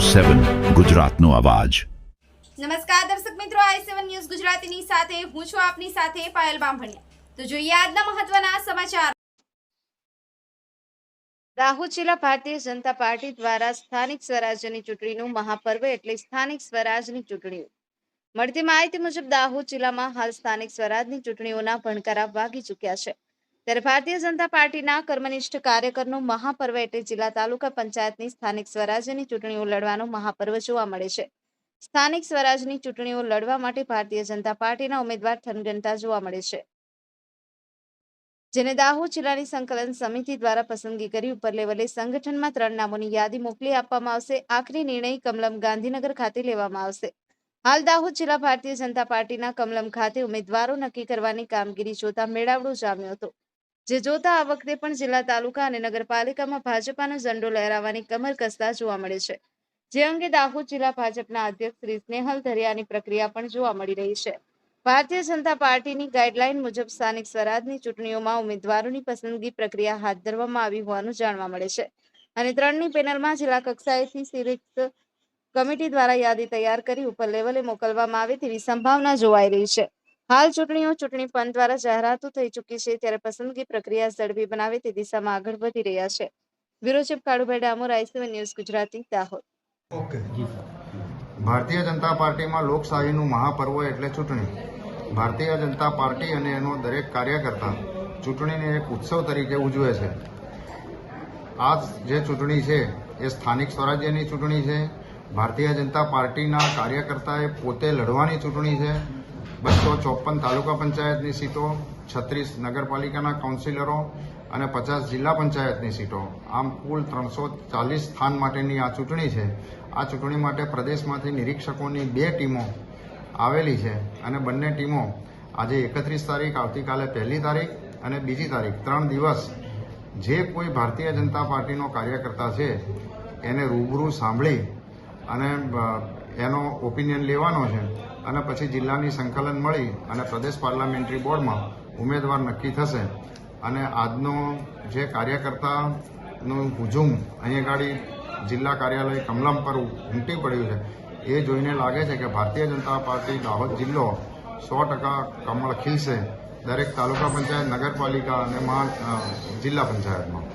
7 ગુજરાતનો અવાજ। નમસ્કાર દર્શક મિત્રો, i7 ન્યૂઝ ગુજરાતીની સાથે હું છું આપની સાથે પાયલ બામભણિયા। તો જોઈએ આજના મહત્વના સમાચાર। દાહોદ જિલ્લા ભારતીય જનતા પાર્ટી દ્વારા સ્થાનિક સ્વરાજ્યની ચૂંટણીનું મહાપર્વ એટલે સ્થાનિક સ્વરાજની ચૂંટણીઓ। મળતી માહિતી મુજબ દાહોદ જિલ્લામાં હાલ સ્થાનિક સ્વરાજની ચૂંટણીઓના ભણકારા વાગી ચૂક્યા છે। ત્યારે ભારતીય જનતા પાર્ટીના કર્મનિષ્ઠ કાર્યકરનું મહાપર્વ એટલે જિલ્લા તાલુકા પંચાયતની સ્થાનિક સ્વરાજ્યની ચૂંટણીઓ લડવાનો મહાપર્વ જોવા મળે છે। સ્થાનિક સ્વરાજની ચૂંટણીઓ લડવા માટે ભારતીય જનતા પાર્ટીના ઉમેદવાર થનગનતા જોવા મળે છે, જેને દાહોદ જિલ્લાની સંકલન સમિતિ દ્વારા પસંદગી કરી ઉપર લેવલે સંગઠનમાં 3 નામોની યાદી મોકલી આપવામાં આવશે। આખરી નિર્ણય કમલમ ગાંધીનગર ખાતે લેવામાં આવશે। હાલ દાહોદ જિલ્લા ભારતીય જનતા પાર્ટીના કમલમ ખાતે ઉમેદવારો નક્કી કરવાની કામગીરી જોતા મેળાવડો જામ્યો હતો, જે જોતા આ વખતે પણ જિલ્લા તાલુકા અને નગરપાલિકામાં ભાજપાનો ઝંડો લહેરાવવાની કમર કસતા જોવા મળે છે, જે અંગે દાહોદ જિલ્લા ભાજપના અધ્યક્ષ શ્રી સ્નેહલ ધરિયાની પ્રક્રિયા પણ જોવા મળી રહી છે। ભારતીય જનતા પાર્ટીની ગાઈડલાઈન મુજબ સ્થાનિક સ્વરાજની ચૂંટણીઓમાં ઉમેદવારોની પસંદગી પ્રક્રિયા હાથ ધરવામાં આવી હોવાનું જાણવા મળે છે અને 3ની પેનલમાં જિલ્લા કક્ષાએથી સિલેક્ટ કમિટી દ્વારા યાદી તૈયાર કરી ઉપર લેવલે મોકલવામાં આવે તેવી સંભાવના જોવાઈ રહી છે। હાલ ચૂંટણી પંચ દ્વારા જાહેરાતો થઈ ચૂકી છે, ત્યારે પસંદગી પ્રક્રિયા ઝડપી બનાવે તે દિશામાં આગળ વધી રહ્યા છે। Bureau chief Kalubhai Damor, i7 news Gujarati, Dahod. Bharatiya Janata પાર્ટીમાં લોકશાહીનું મહાપર્વ એટલે ચૂંટણી। ભારતીય જનતા પાર્ટી અને એનો દરેક કાર્યકર્તા ચૂંટણીને એક ઉત્સવ તરીકે ઉજવે છે। આ જે ચૂંટણી છે એ સ્થાનિક સ્વરાજ્યની ચૂંટણી છે। ભારતીય જનતા પાર્ટીના કાર્યકર્તાએ પોતે લડવાની ચૂંટણી છે। 254 તાલુકા પંચાયતની સીટો, 36 નગરપાલિકાના કાઉન્સિલરો અને 50 જિલ્લા પંચાયતની સીટો, આમ કુલ 340 સ્થાન માટેની આ ચૂંટણી છે। આ ચૂંટણી માટે પ્રદેશમાંથી નિરીક્ષકોની 2 ટીમો આવેલી છે અને બંને ટીમો આજે 31 તારીખ, આવતીકાલે 1લી તારીખ અને 2જી તારીખ 3 દિવસ જે કોઈ ભારતીય જનતા પાર્ટીનો કાર્યકર્તા છે એને રૂબરૂ સાંભળી અને એનો ઓપિનિયન લેવાનો છે અને પછી જિલ્લાની સંકલન મળી અને પ્રદેશ પાર્લામેન્ટરી બોર્ડમાં ઉમેદવાર નક્કી થશે। અને આજનો જે કાર્યકર્તાનું હુજુમ અહીંયા ગાડી જિલ્લા કાર્યાલય કમલમ પર ઉમટી પડ્યું છે, એ જોઈને લાગે છે કે ભારતીય જનતા પાર્ટી દાહોદ જિલ્લો 100% કમળ ખીલશે દરેક તાલુકા પંચાયત, નગરપાલિકા અને જિલ્લા પંચાયતમાં।